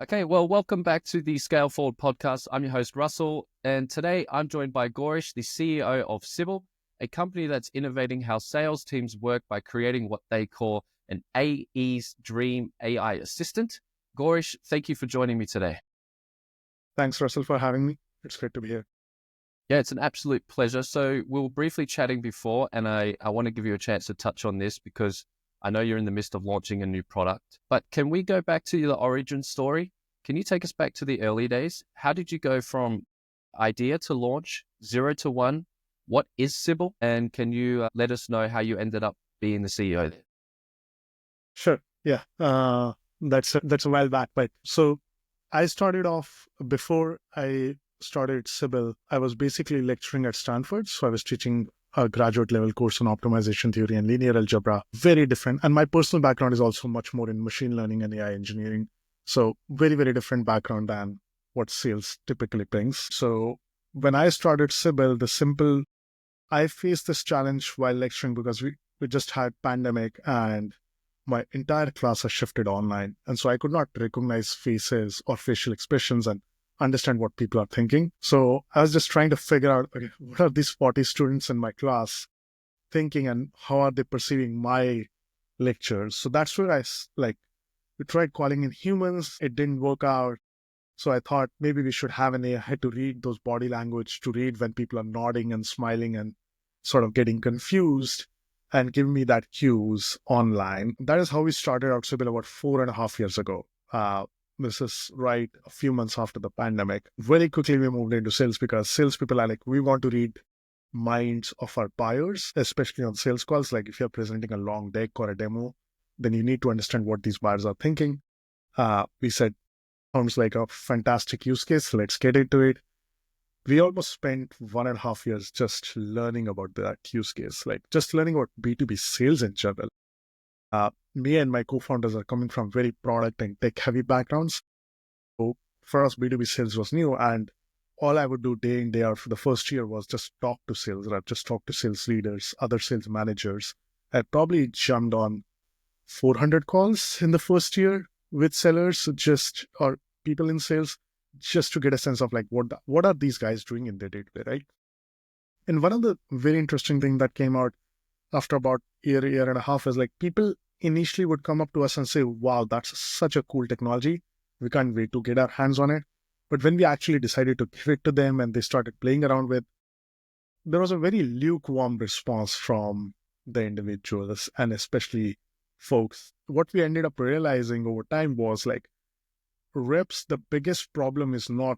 Okay, well, welcome back to the Scale Forward podcast. I'm your host, Russell, and today I'm joined by Gorish, the CEO of Sybil, a company that's innovating how sales teams work by creating what they call an AE's Dream AI assistant. Gorish, thank you for joining me today. Thanks, Russell, for having me. It's great to be here. Yeah, it's an absolute pleasure. So we were briefly chatting before, and I want to give you a chance to touch on this because I know you're in the midst of launching a new product. But can we go back to the origin story? Can you take us back to the early days? How did you go from idea to launch, 0 to 1? What is Sybil? And can you let us know how you ended up being the CEO there? Sure. Yeah. That's a while back. But so I started off before I started Sybil. I was basically lecturing at Stanford. So I was teaching a graduate level course on optimization theory and linear algebra. Very different. And my personal background is also much more in machine learning and AI engineering. So very, very different background than what sales typically brings. So when I started Sybil, I faced this challenge while lecturing because we just had pandemic and my entire class has shifted online. And so I could not recognize faces or facial expressions and understand what people are thinking. So I was just trying to figure out, okay, what are these 40 students in my class thinking and how are they perceiving my lectures? So that's where we tried calling in humans. It didn't work out. So I thought maybe we should have an AI to read those body language, to read when people are nodding and smiling and sort of getting confused and give me that cues online. That is how we started out Sybil about 4.5 years ago. This is right a few months after the pandemic. Very quickly, we moved into sales because salespeople are like, we want to read minds of our buyers, especially on sales calls. Like if you're presenting a long deck or a demo, then you need to understand what these buyers are thinking. We said, sounds like a fantastic use case. Let's get into it. We almost spent 1.5 years just learning about that use case, like just learning about B2B sales in general. Me and my co-founders are coming from very product and tech heavy backgrounds. So for us, B2B sales was new. And all I would do day in, day out for the first year was just talk to sales reps, just talk to sales leaders, other sales managers. I probably jumped on 400 calls in the first year with sellers, or people in sales, just to get a sense of like what are these guys doing in their day-to-day, right? And one of the very interesting things that came out after about year and a half is like people initially would come up to us and say, wow, that's such a cool technology. We can't wait to get our hands on it. But when we actually decided to give it to them and they started playing around with, there was a very lukewarm response from the individuals and especially folks. What we ended up realizing over time was like reps, the biggest problem is not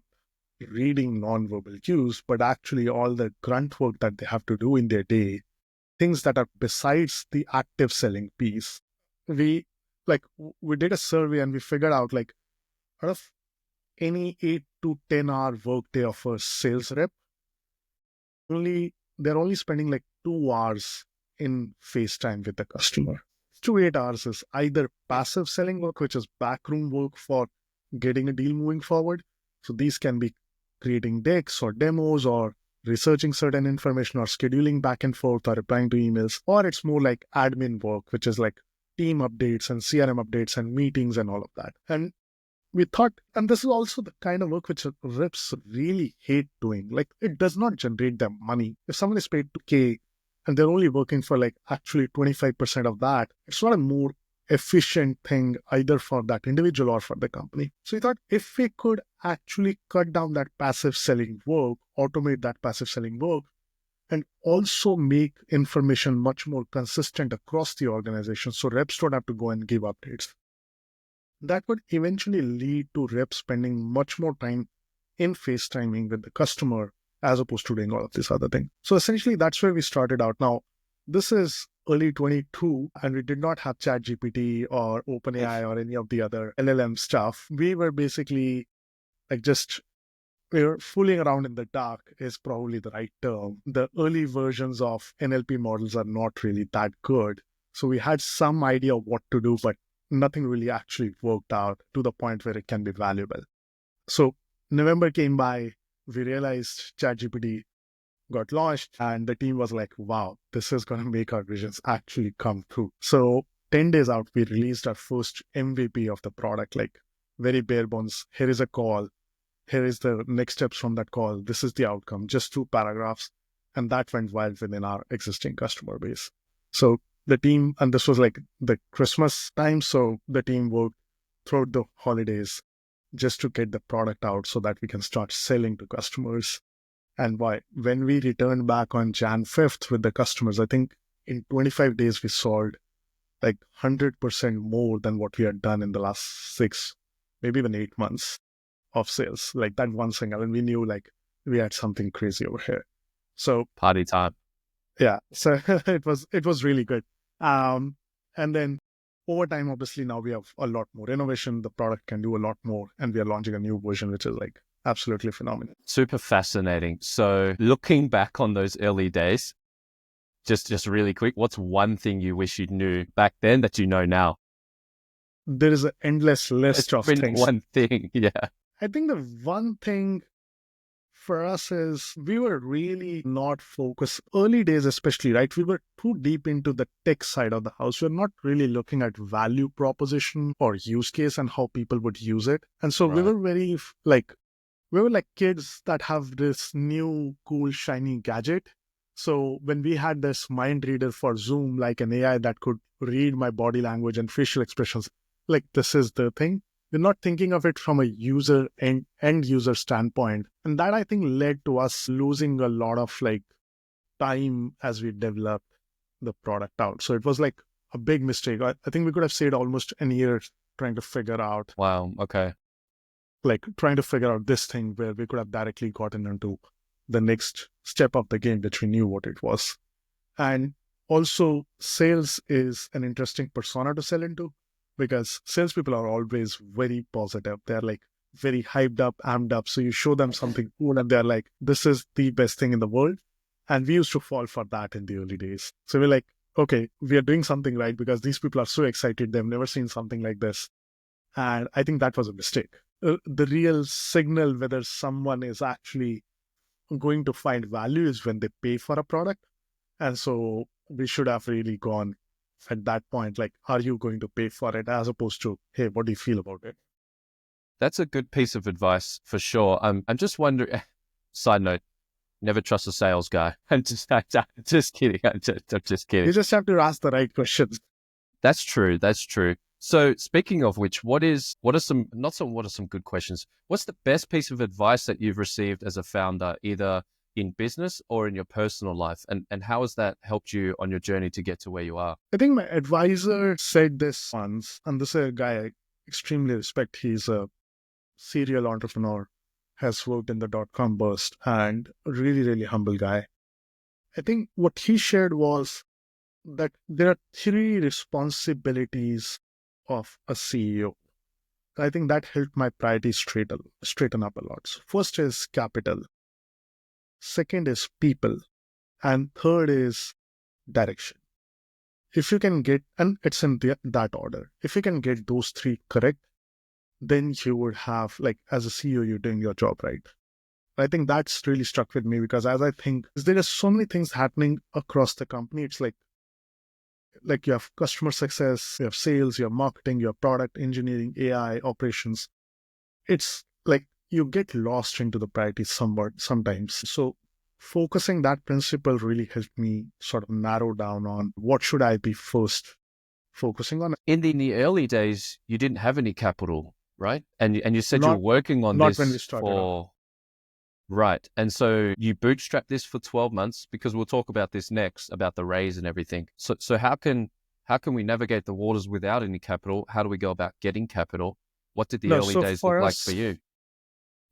reading nonverbal cues, but actually all the grunt work that they have to do in their day, things that are besides the active selling piece. We we did a survey and we figured out like out of any 8 to 10 hour workday of a sales rep, they're only spending like 2 hours in FaceTime with the customer. 2 to 8 hours is either passive selling work, which is backroom work for getting a deal moving forward. So these can be creating decks or demos or researching certain information or scheduling back and forth or replying to emails, or it's more like admin work, which is like team updates and CRM updates and meetings and all of that. And we thought, and this is also the kind of work which reps really hate doing. Like it does not generate them money. If someone is paid 2K and they're only working for like actually 25% of that, it's not a more efficient thing either for that individual or for the company. So we thought if we could actually cut down that passive selling work, automate that passive selling work, and also make information much more consistent across the organization so reps don't have to go and give updates, that would eventually lead to reps spending much more time in FaceTiming with the customer as opposed to doing all of this other thing. So essentially, that's where we started out. Now, this is early 22, and we did not have ChatGPT or OpenAI or any of the other LLM stuff. We were basically we were fooling around in the dark is probably the right term. The early versions of NLP models are not really that good. So we had some idea of what to do, but nothing really actually worked out to the point where it can be valuable. So November came by, we realized ChatGPT got launched and the team was like, wow, this is going to make our visions actually come true. So 10 days out, we released our first MVP of the product. Like very bare bones. Here is a call. Here is the next steps from that call. This is the outcome, just 2 paragraphs. And that went wild within our existing customer base. So the team, and this was like the Christmas time. So the team worked throughout the holidays just to get the product out so that we can start selling to customers. And when we returned back on Jan 5th with the customers, I think in 25 days, we sold like 100% more than what we had done in the last 6, maybe even 8 months of sales, like that one single. And we knew like we had something crazy over here. So Party time. yeah, so it was really good. And then over time, obviously now we have a lot more innovation. The product can do a lot more, and we are launching a new version, which is like absolutely phenomenal. Super fascinating. So looking back on those early days, just really quick, what's one thing you wish you knew back then that you know now? There is an endless list of things. One thing, yeah. I think the one thing for us is we were really not focused early days, especially, right? We were too deep into the tech side of the house. We're not really looking at value proposition or use case and how people would use it. And so we Right. were we were like kids that have this new cool shiny gadget. So when we had this mind reader for Zoom, like an AI that could read my body language and facial expressions, like this is the thing. We're not thinking of it from a user end user standpoint. And that I think led to us losing a lot of like time as we developed the product out. So it was like a big mistake. I think we could have saved almost a year trying to figure out Wow. Okay. this thing where we could have directly gotten into the next step of the game, which we knew what it was. And also sales is an interesting persona to sell into, because salespeople are always very positive. They're like very hyped up, amped up. So you show them something cool and they're like, this is the best thing in the world. And we used to fall for that in the early days. So we're like, okay, we are doing something right because these people are so excited. They've never seen something like this. And I think that was a mistake. The real signal whether someone is actually going to find value is when they pay for a product. And so we should have really gone at that point, like, are you going to pay for it, as opposed to, hey, what do you feel about it? That's a good piece of advice for sure. I'm just wondering, side note, never trust a sales guy. I'm just kidding. I'm just kidding. You just have to ask the right questions. That's true. That's true. So speaking of which, what are some good questions? What's the best piece of advice that you've received as a founder, either in business or in your personal life? And how has that helped you on your journey to get to where you are? I think my advisor said this once, and this is a guy I extremely respect. He's a serial entrepreneur, has worked in the dot-com burst, and a really, really humble guy. I think what he shared was that there are 3 responsibilities of a CEO. I think that helped my priorities straighten up a lot. So first is capital. Second is people. And third is direction. If you can get, and it's in that order, if you can get those 3 correct, then you would have, like, as a CEO, you're doing your job right. I think that's really struck with me, because as I think there are so many things happening across the company. It's like you have customer success, you have sales, you have marketing, you have product engineering, AI, operations. It's like you get lost into the priorities sometimes. So focusing that principle really helped me sort of narrow down on what should I be first focusing on. In the early days, you didn't have any capital, right? And you said you were Not working on not when we this started off. for right. And so you bootstrapped this for 12 months, because we'll talk about this next, about the raise and everything. So how can we navigate the waters without any capital? How do we go about getting capital? What did the No, early so days look for like us, for you?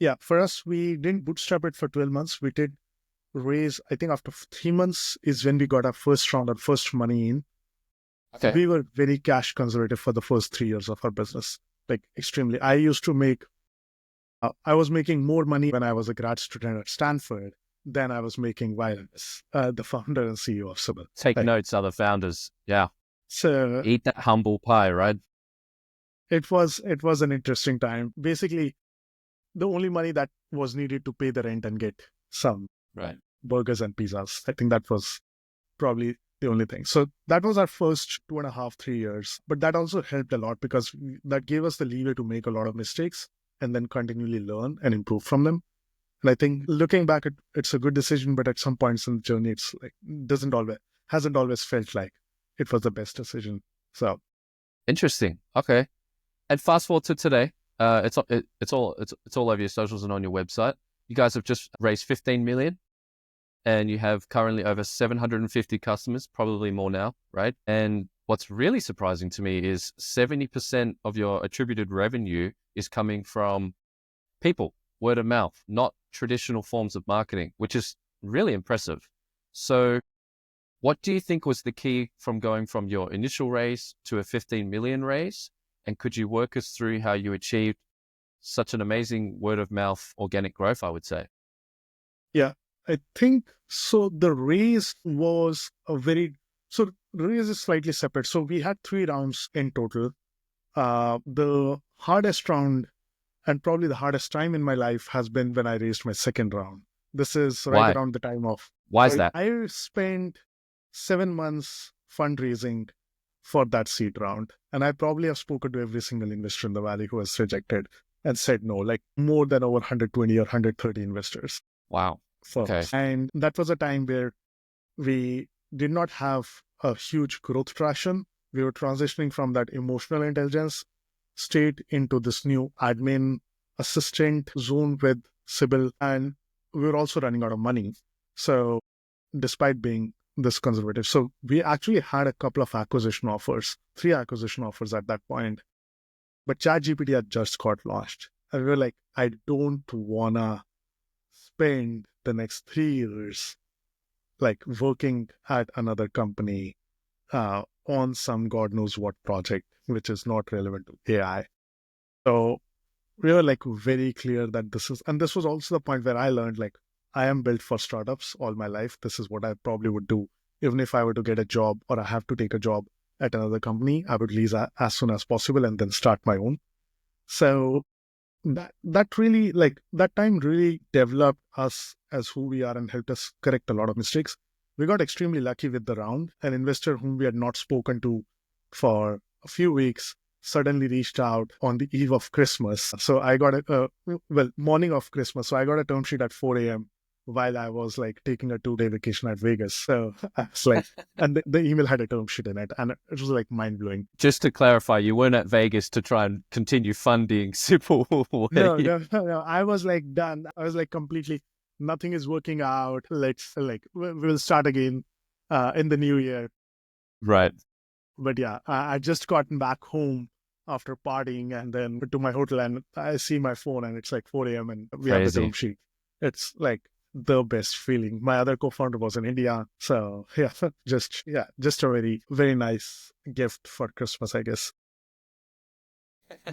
yeah, for us, we didn't bootstrap it for 12 months. We did raise, I think after 3 months is when we got our first round, our first money in. Okay. We were very cash conservative for the first 3 years of our business, like extremely. I was making more money when I was a grad student at Stanford than I was making while I was the founder and CEO of Sybil. Take notes, other founders. Yeah. So Eat that humble pie, right? it was an interesting time. Basically, the only money that was needed to pay the rent and get some Right. burgers and pizzas. I think that was probably the only thing. So that was our first 2.5, 3 years. But that also helped a lot because that gave us the leeway to make a lot of mistakes and then continually learn and improve from them. And I think looking back, it's a good decision, but at some points in the journey, it's like hasn't always felt like it was the best decision. So Interesting. Okay. And fast forward to today. It's all over your socials and on your website. You guys have just raised 15 million, and you have currently over 750 customers, probably more now, right? And what's really surprising to me is 70% of your attributed revenue is coming from people, word of mouth, not traditional forms of marketing, which is really impressive. So what do you think was the key from going from your initial raise to a 15 million raise? And could you work us through how you achieved such an amazing word of mouth organic growth, I would say? yeah, I think so. The raise was the raise is slightly separate. So we had 3 rounds in total. The hardest round and probably the hardest time in my life has been when I raised my second round. This is right Why? around the time of. Why is that? I spent 7 months fundraising for that seed round. And I probably have spoken to every single investor in the Valley who has rejected and said no, like more than over 120 or 130 investors. Wow. Okay. And that was a time where we did not have a huge growth traction. We were transitioning from that emotional intelligence state into this new admin assistant zone with Sybil. And we were also running out of money. So despite being this conservative, so we actually had a couple of acquisition offers, 3 acquisition offers at that point. But ChatGPT had just got launched. And we were like, I don't wanna spend the next 3 years like working at another company on some God knows what project, which is not relevant to AI. So we were like very clear that this was also the point where I learned like I am built for startups all my life. This is what I probably would do. Even if I were to get a job or I have to take a job at another company, I would leave as soon as possible and then start my own. So that really like that time really developed us as who we are and helped us correct a lot of mistakes. We got extremely lucky with the round. An investor whom we had not spoken to for a few weeks suddenly reached out on the eve of Christmas. So I got morning of Christmas. So I got a term sheet at 4 a.m. while I was like taking a 2-day vacation at Vegas. So I was like, and the email had a term sheet in it, and it was like mind blowing. Just to clarify, you weren't at Vegas to try and continue funding Sybil. No. I was like done. I was like completely, nothing is working out. We'll start again in the new year. Right. But yeah, I just gotten back home after partying and then to my hotel, and I see my phone and it's like 4 a.m. and we have the term sheet. It's like the best feeling. My other co-founder was in India. So yeah, just a very, very nice gift for Christmas, I guess.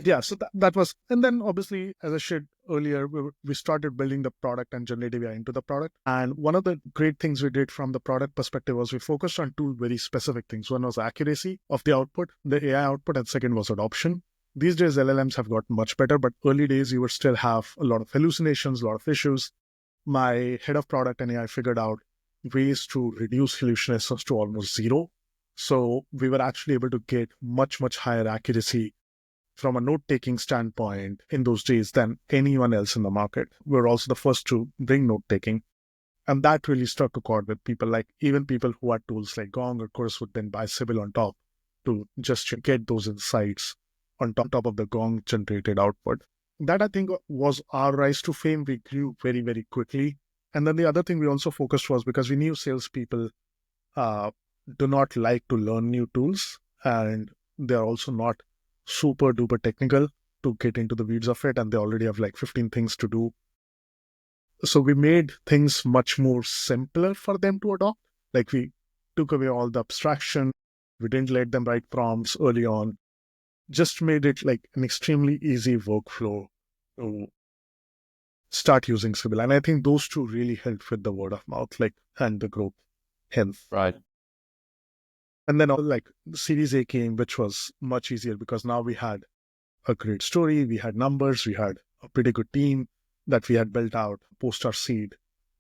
Yeah, so that was, and then obviously, as I shared earlier, we started building the product and generative AI into the product. And one of the great things we did from the product perspective was we focused on 2 very specific things. One was accuracy of the output, the AI output, and second was adoption. These days, LLMs have gotten much better, but early days, you would still have a lot of hallucinations, a lot of issues. My head of product and AI figured out ways to reduce hallucinations to almost zero. So we were actually able to get much, much higher accuracy from a note-taking standpoint in those days than anyone else in the market. We're also the first to bring note-taking. And that really struck a chord with people, like even people who had tools like Gong or Chorus would then buy Sybil on top to just get those insights on top of the Gong generated output. That I think was our rise to fame. We grew very, very quickly. And then the other thing we also focused was because we knew salespeople do not like to learn new tools, and they're also not super duper technical to get into the weeds of it, and they already have like 15 things to do. So we made things much more simpler for them to adopt. Like we took away all the abstraction. We didn't let them write prompts early on. Just made it like an extremely easy workflow to start using Sybil. And I think those 2 really helped with the word of mouth, like, and the growth health. Right. And then like the Series A came, which was much easier because now we had a great story, we had numbers, we had a pretty good team that we had built out post our seed.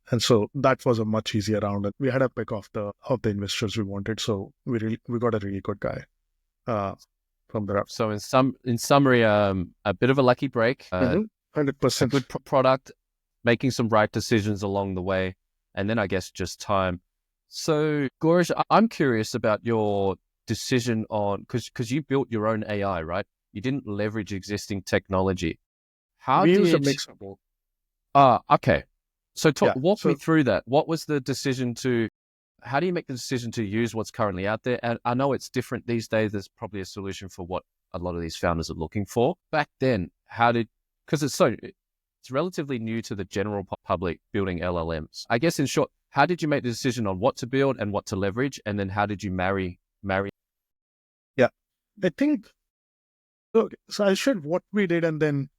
And so that was a much easier round. And we had a pick of the investors we wanted. So we got a really good guy from the rep. So in summary, a bit of a lucky break, 100%. a good product, making some right decisions along the way, and then I guess just time. So Gorish, I'm curious about your decision on, because you built your own AI, right? You didn't leverage existing technology. How We use a did? mix of both. Okay. So walk me So through that. What was the decision to? How do you make the decision to use what's currently out there? And I know it's different these days. There's probably a solution for what a lot of these founders are looking for. Back then, because it's relatively new to the general public building LLMs. I guess in short, how did you make the decision on what to build and what to leverage? And then how did you marry? yeah, I think, so I'll share what we did and then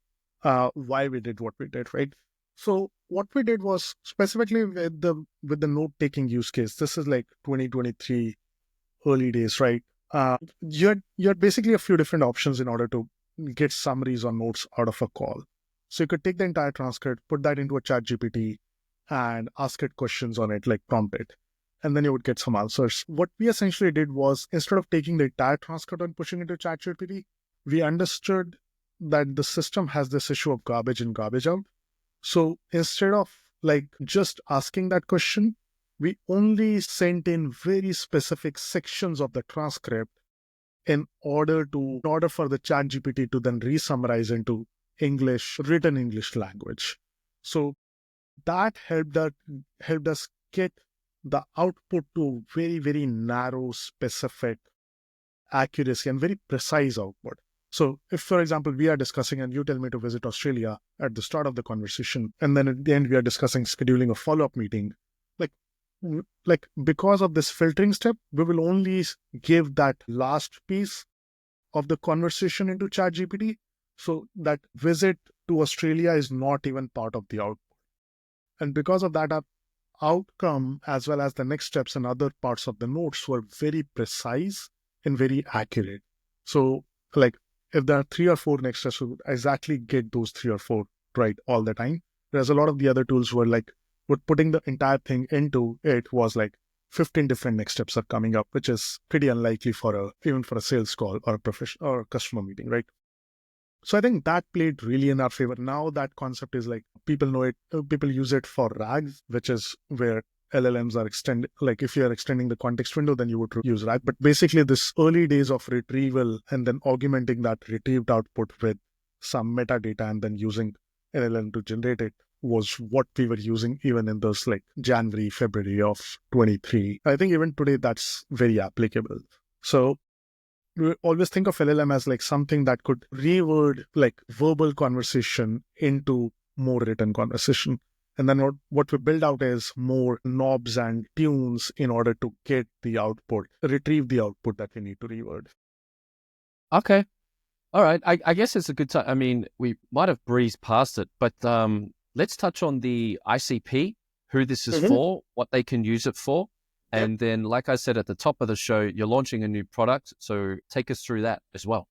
why we did what we did, right? So what we did was specifically with the note-taking use case. This is like 2023 early days, right? You had basically a few different options in order to get summaries or notes out of a call. So you could take the entire transcript, put that into a ChatGPT, and ask it questions on it, like prompt it, and then you would get some answers. What we essentially did was, instead of taking the entire transcript and pushing it to ChatGPT, we understood that the system has this issue of garbage in, garbage out. So instead of like just asking that question, we only sent in very specific sections of the transcript in order for the ChatGPT to then re-summarize into written English language. So that helped us get the output to very, very narrow, specific accuracy and very precise output. So if, for example, we are discussing and you tell me to visit Australia at the start of the conversation, and then at the end we are discussing scheduling a follow-up meeting, like because of this filtering step, we will only give that last piece of the conversation into ChatGPT, so that visit to Australia is not even part of the output. And because of that, our outcome as well as the next steps and other parts of the notes were very precise and very accurate. So like if there are 3 or 4 next steps, we would exactly get those 3 or 4 right all the time. Whereas a lot of the other tools were like, with putting the entire thing into it was like 15 different next steps are coming up, which is pretty unlikely even for a sales call or a professional or a customer meeting, right? So I think that played really in our favor. Now that concept is like, people know it, people use it for RAGs, which is where LLMs are extended. Like if you're extending the context window, then you would use RAG. But basically this early days of retrieval and then augmenting that retrieved output with some metadata and then using LLM to generate it was what we were using even in those like January, February of 23. I think even today that's very applicable. So we always think of LLM as like something that could reword like verbal conversation into more written conversation. And then what we build out is more knobs and tunes in order to get the output, retrieve the output that we need to reword. Okay. All right. I guess it's a good time. I mean, we might have breezed past it, but let's touch on the ICP, who this is for, what they can use it for. And then, like I said at the top of the show, you're launching a new product. So take us through that as well.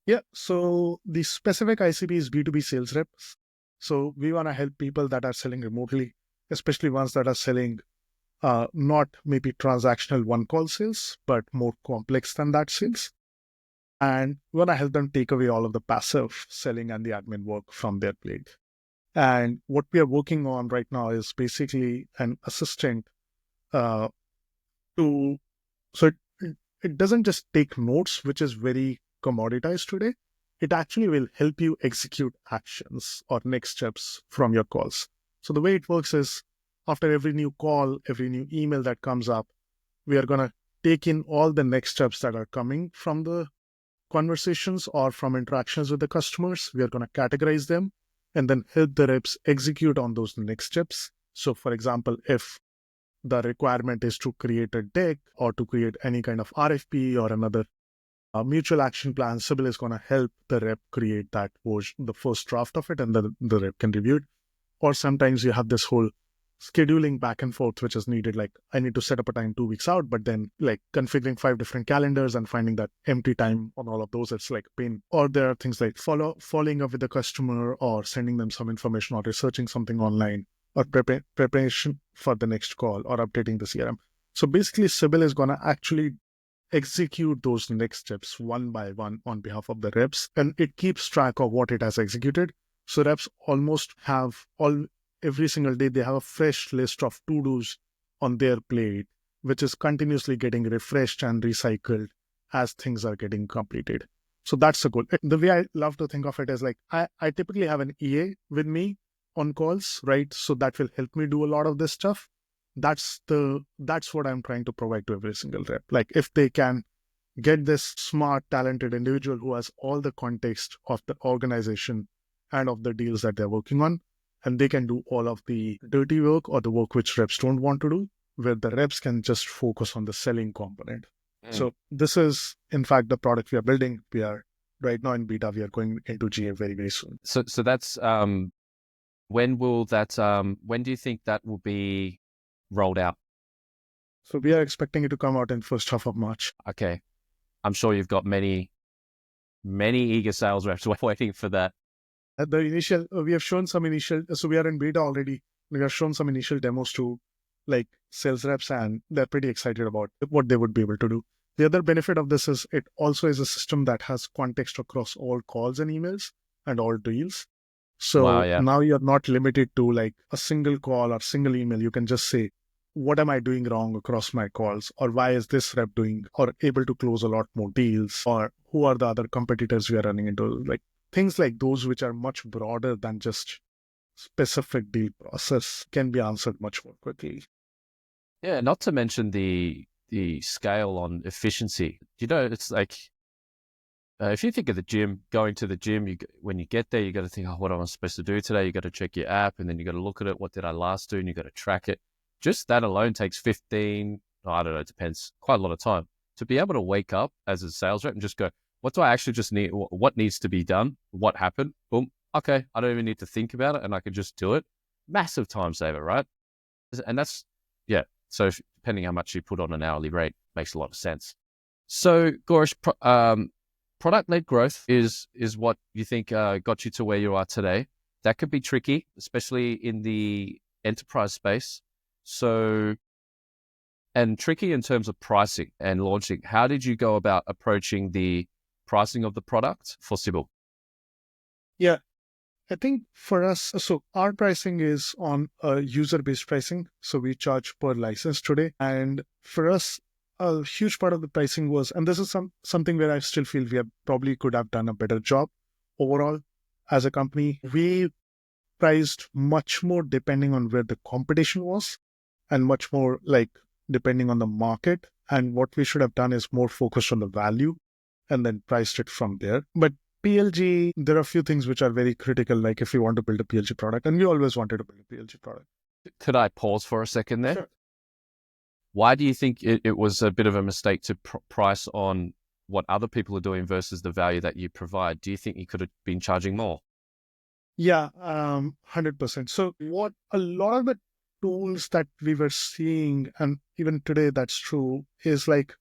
Yeah. So the specific ICP is B2B sales reps. So we want to help people that are selling remotely, especially ones that are selling not maybe transactional one-call sales, but more complex than that sales. And we want to help them take away all of the passive selling and the admin work from their plate. And what we are working on right now is basically an assistant so it doesn't just take notes, which is very commoditized today. It actually will help you execute actions or next steps from your calls. So the way it works is, after every new call, every new email that comes up, we are going to take in all the next steps that are coming from the conversations or from interactions with the customers. We are going to categorize them and then help the reps execute on those next steps. So for example, if the requirement is to create a deck or to create any kind of RFP or another mutual action plan, Sybil is going to help the rep create that version, the first draft of it, and then the rep can review it. Or sometimes you have this whole scheduling back and forth, which is needed. Like I need to set up a time 2 weeks out, but then like configuring 5 different calendars and finding that empty time on all of those, it's like pain. Or there are things like following up with the customer or sending them some information or researching something online, or preparation for the next call or updating the CRM. So basically, Sybil is going to actually execute those next steps one by one on behalf of the reps, and it keeps track of what it has executed. So reps almost have every single day, they have a fresh list of to-dos on their plate, which is continuously getting refreshed and recycled as things are getting completed. So that's the goal. The way I love to think of it is like, I typically have an EA with me on calls, right? So that will help me do a lot of this stuff. That's what I'm trying to provide to every single rep. Like if they can get this smart, talented individual who has all the context of the organization and of the deals that they're working on, and they can do all of the dirty work or the work which reps don't want to do, where the reps can just focus on the selling component. So this is, in fact, the product we are building. We are right now in beta. We are going into GA very, very soon. So that's when do you think that will be rolled out? So we are expecting it to come out in first half of March. Okay. I'm sure you've got many eager sales reps waiting for that. At the initial, we have shown some initial, so we are in beta already. We have shown some initial demos to like sales reps, and they're pretty excited about what they would be able to do. The other benefit of this is it also is a system that has context across all calls and emails and all deals. So Wow, yeah. now you're not limited to like a single call or single email. You can just say, what am I doing wrong across my calls? Or why is this rep doing or able to close a lot more deals? Or who are the other competitors we are running into? Like things like those, which are much broader than just specific deal process, can be answered much more quickly. Yeah, not to mention the scale on efficiency. It's like, if you think of the gym, going to the gym, when you get there, you got to think, oh, what am I supposed to do today? You got to check your app, and then you got to look at it. What did I last do? And you got to track it. Just that alone takes 15, I don't know, it depends, quite a lot of time. To be able to wake up as a sales rep and just go, what do I actually just need? What needs to be done? What happened? Boom. Okay. I don't even need to think about it, and I can just do it. Massive time saver, right? And that's, yeah. So depending how much you put on an hourly rate, makes a lot of sense. So Gorish, product-led growth is what you think got you to where you are today. That could be tricky, especially in the enterprise space. So, and tricky in terms of pricing and launching. How did you go about approaching the pricing of the product for Sybil? Yeah, I think for us, so our pricing is on a user-based pricing. So we charge per license today. And for us, a huge part of the pricing was, and this is something where I still feel we probably could have done a better job overall as a company. We priced much more depending on where the competition was, and much more like depending on the market. And what we should have done is more focused on the value and then priced it from there. But PLG, there are a few things which are very critical, like if you want to build a PLG product, and we always wanted to build a PLG product. Could I pause for a second there? Sure. Why do you think it was a bit of a mistake to price on what other people are doing versus the value that you provide? Do you think you could have been charging more? Yeah, 100%. So what a lot of the tools that we were seeing, and even today that's true, is like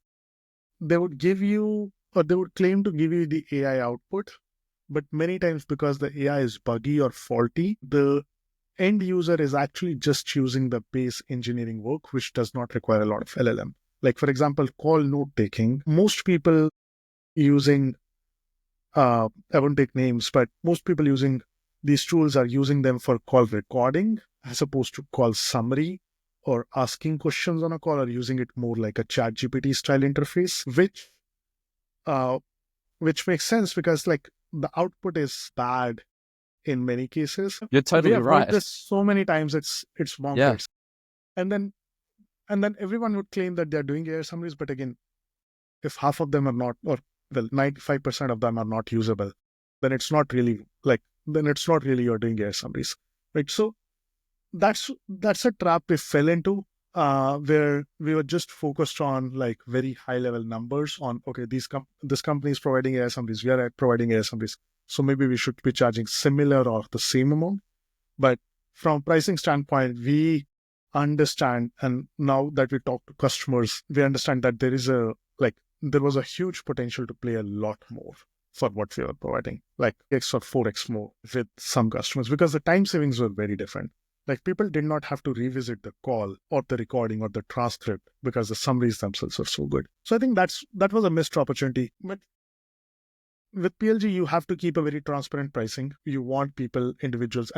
they would give you, or they would claim to give you the AI output, but many times because the AI is buggy or faulty, the end user is actually just using the base engineering work, which does not require a lot of LLM. Like for example, call note taking. Most people using, I won't take names, but most people using these tools are using them for call recording as opposed to call summary or asking questions on a call, or using it more like a ChatGPT style interface, which makes sense because like the output is bad in many cases. You're totally We have right. heard this so many times, it's bonkers. Yeah. And then everyone would claim that they're doing AI summaries, but again, if half of them are not, or well, 95% of them are not usable, then it's not really you're doing AI summaries, right? So that's a trap we fell into, where we were just focused on like very high level numbers on, okay, this company is providing AI summaries, we are providing AI summaries, so maybe we should be charging similar or the same amount. But from a pricing standpoint, we understand, and now that we talk to customers, we understand that there was a huge potential to play a lot more for what we were providing, like X or 4X more with some customers, because the time savings were very different. Like people did not have to revisit the call or the recording or the transcript because the summaries themselves are so good. So I think that was a missed opportunity. But with PLG, you have to keep a very transparent pricing. You want individuals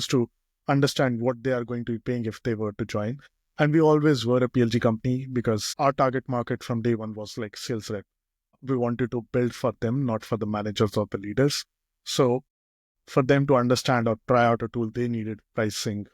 to understand what they are going to be paying if they were to join. And we always were a PLG company because our target market from day one was like sales rep. We wanted to build for them, not for the managers or the leaders. So for them to understand or try out a tool, they needed pricing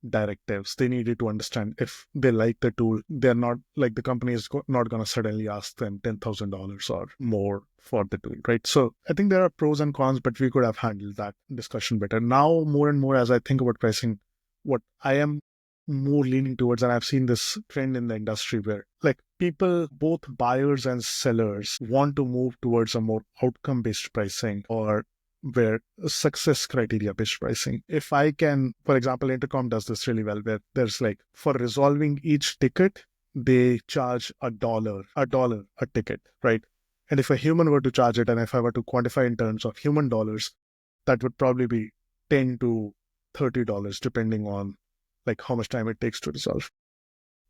directives. They needed to understand if they like the tool. They're not like the company is not going to suddenly ask them $10,000 or more for the tool, right? So I think there are pros and cons, but we could have handled that discussion better. Now, more and more, as I think about pricing, what I am more leaning towards, and I've seen this trend in the industry where like people, both buyers and sellers, want to move towards a more outcome-based pricing or where success criteria based pricing. If I can, for example, Intercom does this really well, where there's like for resolving each ticket, they charge $1 a ticket, right? And if a human were to charge it, and if I were to quantify in terms of human dollars, that would probably be $10 to $30, depending on like how much time it takes to resolve.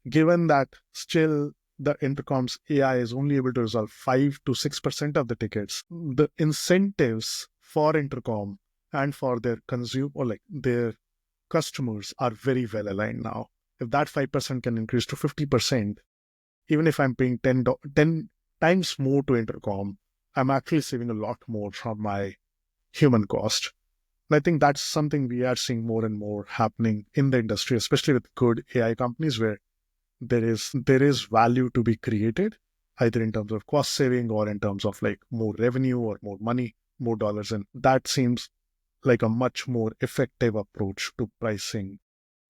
Given that still the Intercom's AI is only able to resolve 5 to 6% of the tickets, the incentives for Intercom and for their consumer or like their customers are very well aligned now. If that 5% can increase to 50%, even if I'm paying 10 times more to Intercom, I'm actually saving a lot more from my human cost. And I think that's something we are seeing more and more happening in the industry, especially with good AI companies where there is value to be created, either in terms of cost saving or in terms of like more revenue or more money, more dollars. And that seems like a much more effective approach to pricing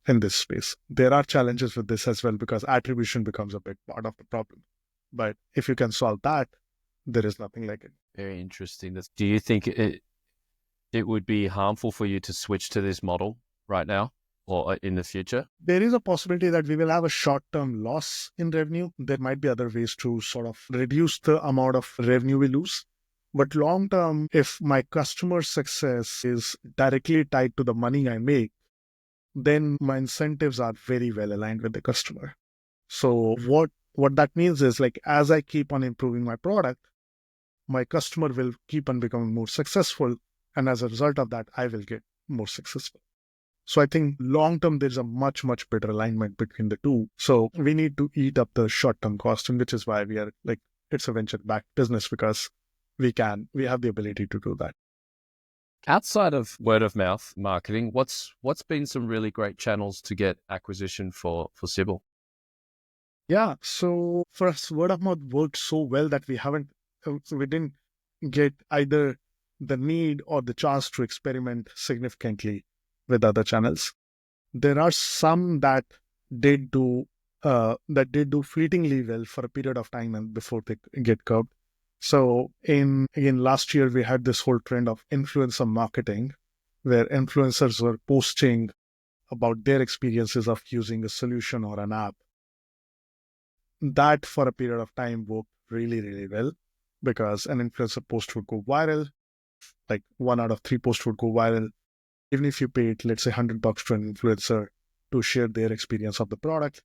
in this space. There are challenges with this as well because attribution becomes a big part of the problem. But if you can solve that, there is nothing like it. Very interesting. Do you think it would be harmful for you to switch to this model right now or in the future? There is a possibility that we will have a short-term loss in revenue. There might be other ways to sort of reduce the amount of revenue we lose. But long-term, if my customer success is directly tied to the money I make, then my incentives are very well aligned with the customer. So what that means is like, as I keep on improving my product, my customer will keep on becoming more successful. And as a result of that, I will get more successful. So I think long-term, there's a much, much better alignment between the two. So we need to eat up the short-term cost, and which is why we are like, it's a venture-backed business because we have the ability to do that. Outside of word of mouth marketing, what's been some really great channels to get acquisition for Sybil? Yeah. So for us, word of mouth worked so well that we didn't get either the need or the chance to experiment significantly with other channels. There are some that did do fleetingly well for a period of time and before they get curbed. So in last year, we had this whole trend of influencer marketing, where influencers were posting about their experiences of using a solution or an app. That for a period of time worked really, really well because an influencer post would go viral. Like 1 out of 3 posts would go viral. Even if you paid, let's say, $100 to an influencer to share their experience of the product,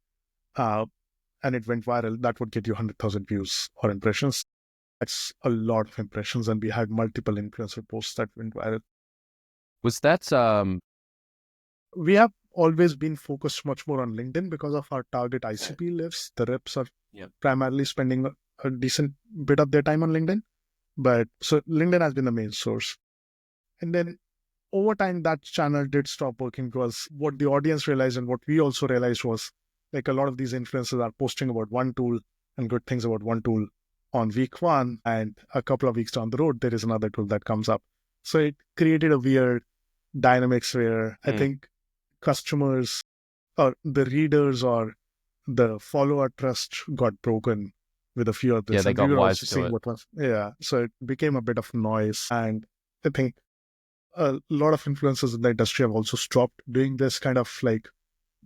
and it went viral, that would get you 100,000 views or impressions. That's a lot of impressions, and we had multiple influencer posts that went viral. Was that We have always been focused much more on LinkedIn because of our target ICP lists. The reps are primarily spending a decent bit of their time on LinkedIn. But so LinkedIn has been the main source. And then over time, that channel did stop working because what the audience realized and what we also realized was like a lot of these influencers are posting about one tool and good things about one tool on week 1, and a couple of weeks down the road, there is another tool that comes up. So it created a weird dynamics where I think customers or the readers or the follower trust got broken with a few of this. Yeah, they got wise to it. So it became a bit of noise. And I think a lot of influencers in the industry have also stopped doing this kind of like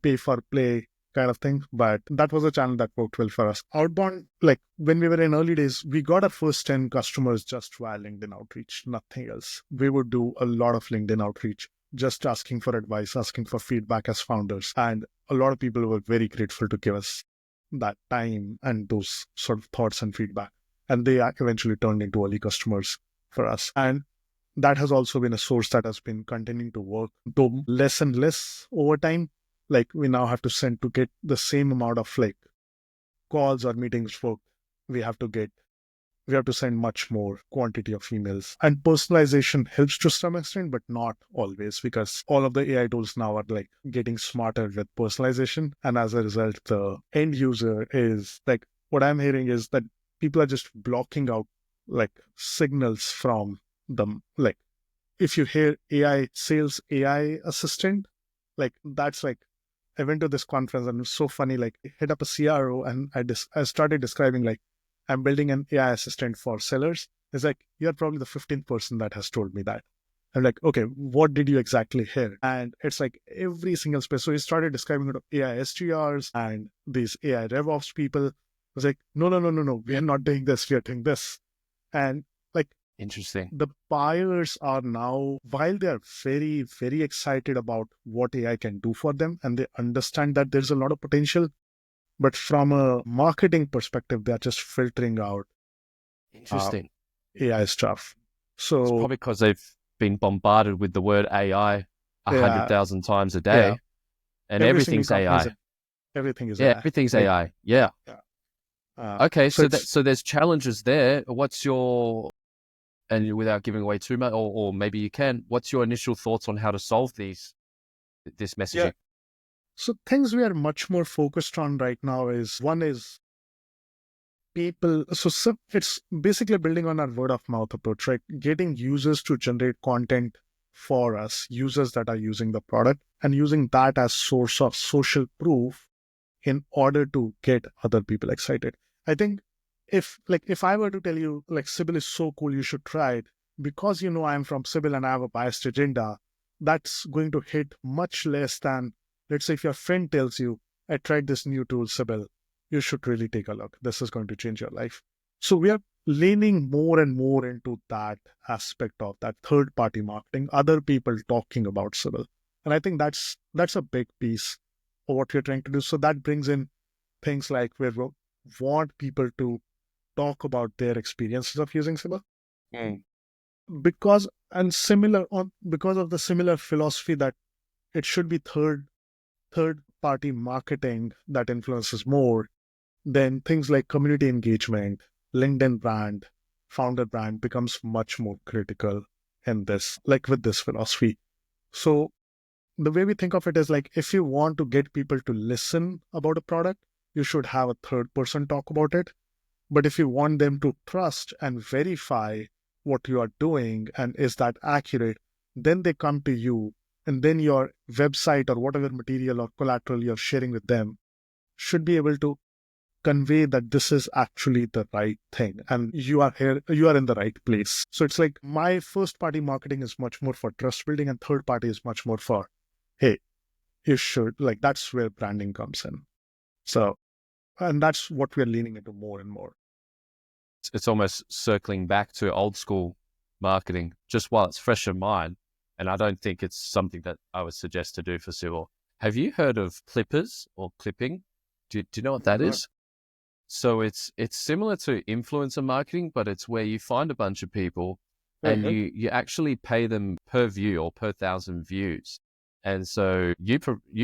pay for play kind of thing. But that was a channel that worked well for us. Outbound, like when we were in early days, we got our first 10 customers just via LinkedIn outreach, nothing else. We would do a lot of LinkedIn outreach. just asking for advice, asking for feedback as founders. And a lot of people were very grateful to give us that time and those sort of thoughts and feedback. And they eventually turned into early customers for us. And that has also been a source that has been continuing to work, though less and less over time. Like we now have to send to get the same amount of like calls or meetings booked. We have to send much more quantity of emails. And personalization helps to some extent, but not always, because all of the AI tools now are like getting smarter with personalization. And as a result, the end user is like, what I'm hearing is that people are just blocking out like signals from them. Like if you hear AI sales AI assistant, like that's like, I went to this conference and it was so funny. Like I hit up a CRO and I started describing like, I'm building an AI assistant for sellers. It's like, you're probably the 15th person that has told me that. I'm like, okay, what did you exactly hear? And it's like every single space. So he started describing it of AI SGRs and these AI RevOps people. I was like, no. We are not doing this. We are doing this. And like, Interesting. the buyers are now, while they are very, very excited about what AI can do for them, and they understand that there's a lot of potential, but from a marketing perspective, they're just filtering out Interesting. AI stuff. It's So probably because they've been bombarded with the word AI yeah, 100,000 times a yeah, day, and every single everything's company is AI. everything is Yeah, AI. everything's Like AI. Yeah. yeah, Okay, so so it's there's challenges there. What's your, and without giving away too much, or maybe you can, what's your initial thoughts on how to solve this yeah. messaging? So things we are much more focused on right now is one is people. So it's basically building on our word of mouth approach, right? Getting users to generate content for us, users that are using the product, and using that as source of social proof in order to get other people excited. I think if I were to tell you like Sybil is so cool, you should try it, because I'm from Sybil and I have a biased agenda, that's going to hit much less than, let's say, if your friend tells you, I tried this new tool, Sybil, you should really take a look. This is going to change your life. So we are leaning more and more into that aspect of that third party marketing, other people talking about Sybil. And I think that's a big piece of what we're trying to do. So that brings in things like we want people to talk about their experiences of using Sybil, Mm. because of the similar philosophy that it should be third party marketing that influences more. Then things like community engagement, LinkedIn brand, founder brand becomes much more critical in this, like with this philosophy. So the way we think of it is like, if you want to get people to listen about a product, you should have a third person talk about it. But if you want them to trust and verify what you are doing and is that accurate, then they come to you. And then your website or whatever material or collateral you're sharing with them should be able to convey that this is actually the right thing and you are here, you are in the right place. So it's like my first party marketing is much more for trust building and third party is much more for, hey, you should, like, that's where branding comes in. So, and that's what we're leaning into more and more. It's almost circling back to old school marketing, just while it's fresh in mind. And I don't think it's something that I would suggest to do for Sybil. Have you heard of clippers or clipping? Do you know what that Not, is? So it's similar to influencer marketing, but it's where you find a bunch of people and uh-huh. you actually pay them per view or per 1,000 views. And so you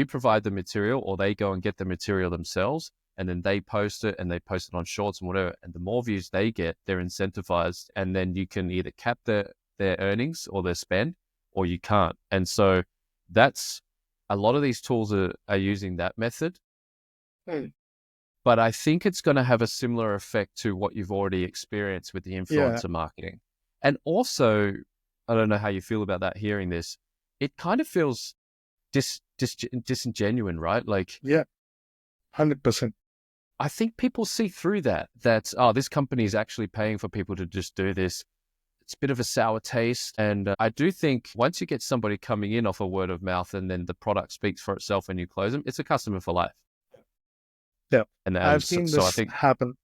provide the material, or they go and get the material themselves, and then they post it, and they post it on shorts and whatever. And the more views they get, they're incentivized, and then you can either cap their earnings or their spend, or you can't. And so that's, a lot of these tools are using that method. Hmm. But I think it's going to have a similar effect to what you've already experienced with the Yeah, influencer marketing. And also, I don't know how you feel about that, hearing this, it kind of feels disingenuine, right? Like, yeah, 100%. I think people see through that, oh, this company is actually paying for people to just do this. It's a bit of a sour taste. And I do think once you get somebody coming in off a word of mouth and then the product speaks for itself and you close them, it's a customer for life. Yeah, And I've so, seen so I this think, happen.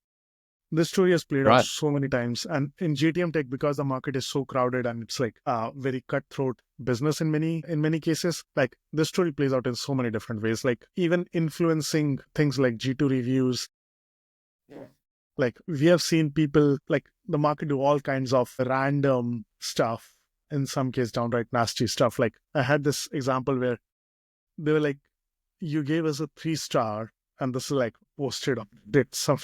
This story has played out Right. so many times. And in GTM tech, because the market is so crowded and it's like a very cutthroat business in many cases, like this story plays out in so many different ways, like even influencing things like G2 reviews. Like we have seen people like the market do all kinds of random stuff, in some case downright nasty stuff. Like I had this example where they were like, you gave us a 3-star, and this is like posted on it. Some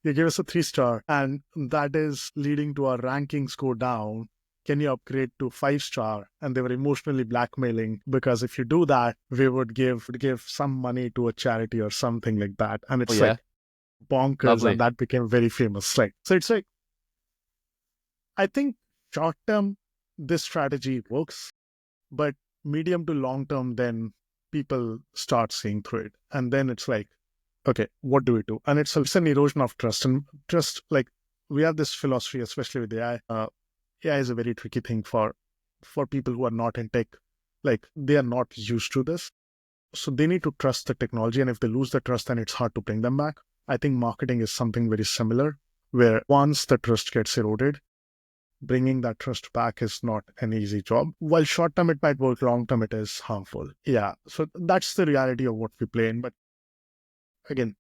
you gave us a 3-star, and that is leading to our rankings go down. Can you upgrade to 5-star? And they were emotionally blackmailing, because if you do that, we would give some money to a charity or something like that. And Oh it's yeah. like bonkers, and Lovely. that became very famous. Like so, it's like I think short term this strategy works, but medium to long term, then people start seeing through it. And then it's like, okay, what do we do? And it's an erosion of trust. And trust, like we have this philosophy, especially with AI. AI is a very tricky thing for people who are not in tech. Like they are not used to this. So they need to trust the technology. And if they lose the trust, then it's hard to bring them back. I think marketing is something very similar, where once the trust gets eroded, bringing that trust back is not an easy job. While short term it might work, long term it is harmful. Yeah. So that's the reality of what we play in. But again,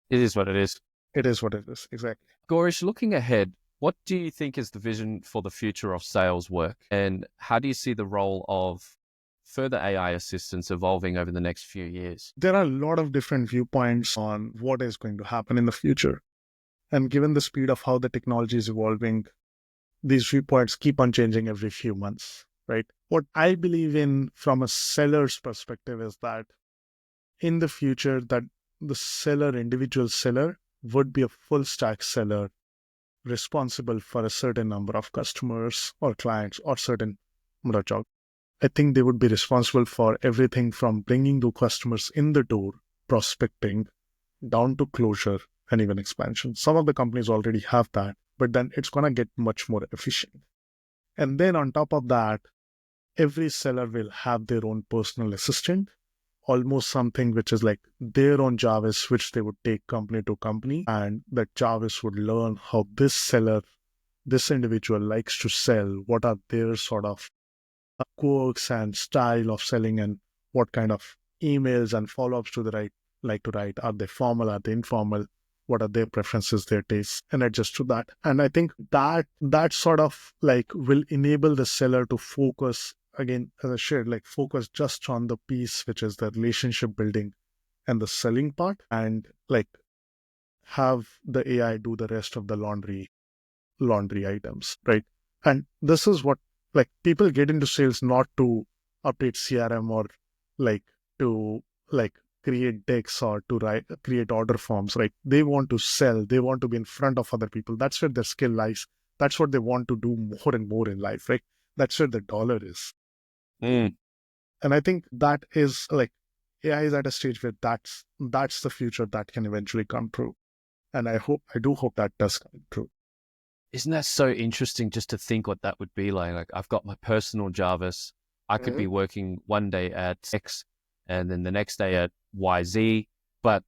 It is what it is. it is what it is. Exactly. Gorish, looking ahead, what do you think is the vision for the future of sales work? And how do you see the role of further AI assistance evolving over the next few years? There are a lot of different viewpoints on what is going to happen in the future. And given the speed of how the technology is evolving, these viewpoints keep on changing every few months, right? What I believe in from a seller's perspective is that in the future, that the individual seller would be a full stack seller responsible for a certain number of customers or clients or certain number of jobs. I think they would be responsible for everything from bringing the customers in the door, prospecting, down to closure and even expansion. Some of the companies already have that, but then it's going to get much more efficient. And then on top of that, every seller will have their own personal assistant, almost something which is like their own Jarvis, which they would take company to company. And that Jarvis would learn how this seller, this individual likes to sell, what are their sort of quirks and style of selling, and what kind of emails and follow-ups do they like to write. Are they formal? Are they informal? What are their preferences, their tastes, and adjust to that. And I think that sort of like will enable the seller to focus, again, as I shared, like focus just on the piece, which is the relationship building and the selling part, and like have the AI do the rest of the laundry items, right? And this is what, like, people get into sales not to update CRM or like to like create decks or to create order forms, right? They want to sell, they want to be in front of other people. That's where their skill lies. That's what they want to do more and more in life, right? That's where the dollar is. Mm. And I think that is like AI is at a stage where that's the future that can eventually come true. And I do hope that does come true. Isn't that so interesting just to think what that would be like? Like I've got my personal Jarvis. I could be working one day at X and then the next day at YZ, but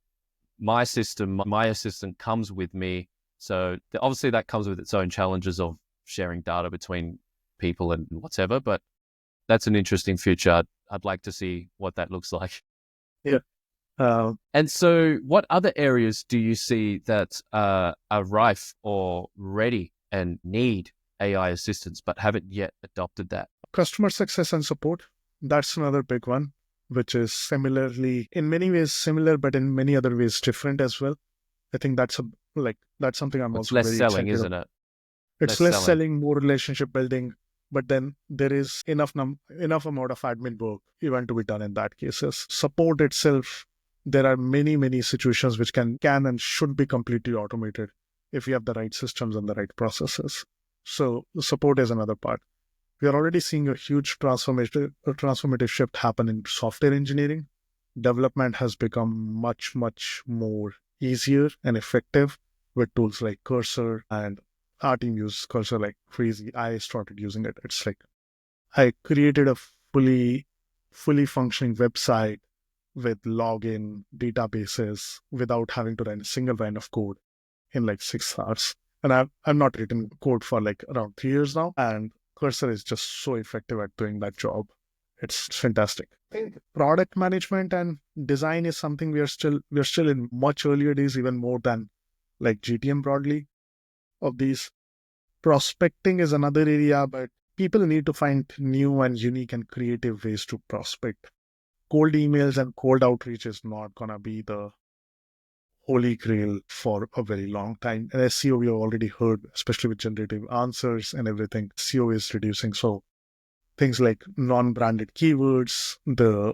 my system, my assistant comes with me. So obviously that comes with its own challenges of sharing data between people and whatever, but that's an interesting future. I'd like to see what that looks like. Yeah. And so what other areas do you see that are rife or ready and need AI assistance, but haven't yet adopted that? Customer success and support, that's another big one, which is similarly, in many ways similar, but in many other ways different as well. I think that's something I'm It's also less very selling, excited isn't about. it? It's Less less selling. selling, more relationship building, but then there is enough amount of admin work even to be done in that cases. Support itself, there are many situations which can and should be completely automated if you have the right systems and the right processes. So the support is another part. We are already seeing a huge transformative shift happen in software engineering. Development has become much more easier and effective with tools like Cursor, and our team uses Cursor like crazy. I started using it. It's like I created a fully functioning website with login databases without having to run a single line of code. in like 6 hours. And I've not written code for like around 3 years now. And Cursor is just so effective at doing that job. It's fantastic. I think product management and design is something we're still in much earlier days, even more than like GTM broadly of these. Prospecting is another area, but people need to find new and unique and creative ways to prospect. Cold emails and cold outreach is not gonna be the holy grail for a very long time. And SEO, we have already heard, especially with generative answers and everything, SEO is reducing. So things like non-branded keywords, the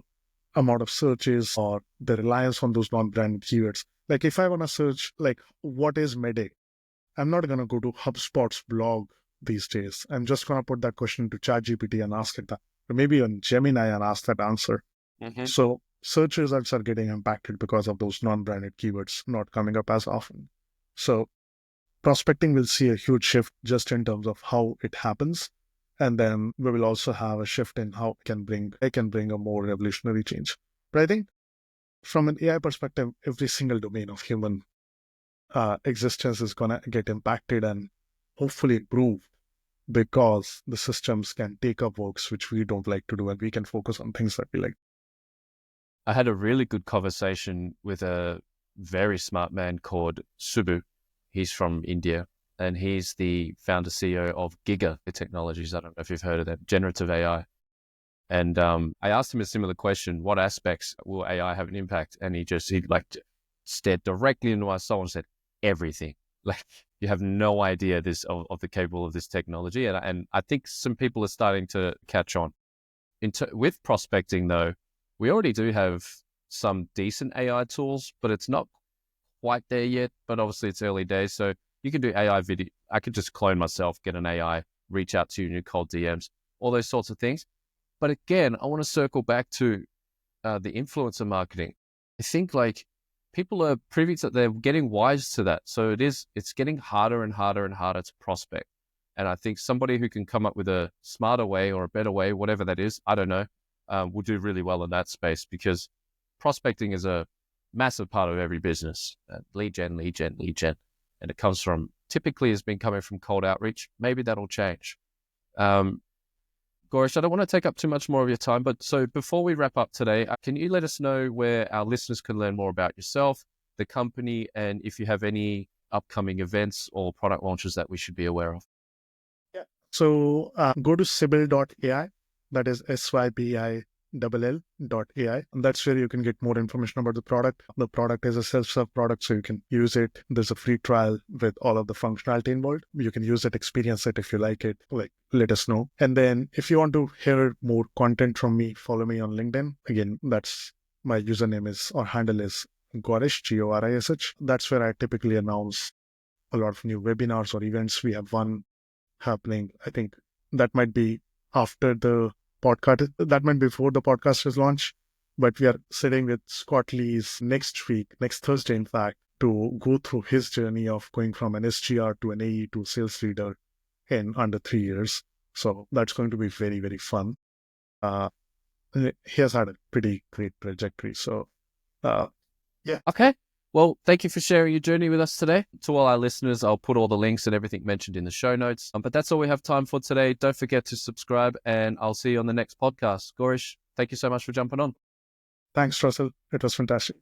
amount of searches or the reliance on those non-branded keywords. Like if I want to search like what is Mede, I'm not going to go to HubSpot's blog these days. I'm just going to put that question to ChatGPT and ask it that, or maybe on Gemini and ask that answer. Mm-hmm. So search results are getting impacted because of those non-branded keywords not coming up as often. So prospecting will see a huge shift just in terms of how it happens. And then we will also have a shift in how it can bring a more revolutionary change. But I think from an AI perspective, every single domain of human existence is going to get impacted and hopefully improved because the systems can take up works which we don't like to do and we can focus on things that we like. I had a really good conversation with a very smart man called Sybil. He's from India and he's the founder CEO of Giga Technologies. I don't know if you've heard of that, generative AI. And I asked him a similar question: what aspects will AI have an impact? And he like stared directly into my soul and said, everything. Like, you have no idea of the capable of this technology. And I think some people are starting to catch on. With prospecting, though, we already do have some decent AI tools, but it's not quite there yet. But obviously, it's early days. So you can do AI video. I could just clone myself, get an AI, reach out to you in your cold DMs, all those sorts of things. But again, I want to circle back to the influencer marketing. I think like people are privy to, they're getting wise to that. So it's getting harder and harder and harder to prospect. And I think somebody who can come up with a smarter way or a better way, whatever that is, I don't know, will do really well in that space, because prospecting is a massive part of every business. Lead gen. And it comes from, typically has been coming from cold outreach. Maybe that'll change. Gorish, I don't want to take up too much more of your time, but so before we wrap up today, can you let us know where our listeners can learn more about yourself, the company, and if you have any upcoming events or product launches that we should be aware of? Yeah. So go to Sybil.ai. That is SYBILL.ai. And that's where you can get more information about the product. The product is a self-serve product, so you can use it. There's a free trial with all of the functionality involved. You can use it, experience it. If you like it, like, let us know. And then if you want to hear more content from me, follow me on LinkedIn. Again, that's my username or handle is Gorish, Gorish. That's where I typically announce a lot of new webinars or events. We have one happening. I think that might be after the podcast. That might be before the podcast is launched. But we are sitting with Scott Lees next Thursday, in fact, to go through his journey of going from an SGR to an AE to sales leader in under 3 years. So that's going to be very, very fun. He has had a pretty great trajectory. So, yeah. Okay. Well, thank you for sharing your journey with us today. To all our listeners, I'll put all the links and everything mentioned in the show notes. But that's all we have time for today. Don't forget to subscribe, and I'll see you on the next podcast. Gorish, thank you so much for jumping on. Thanks, Russell. It was fantastic.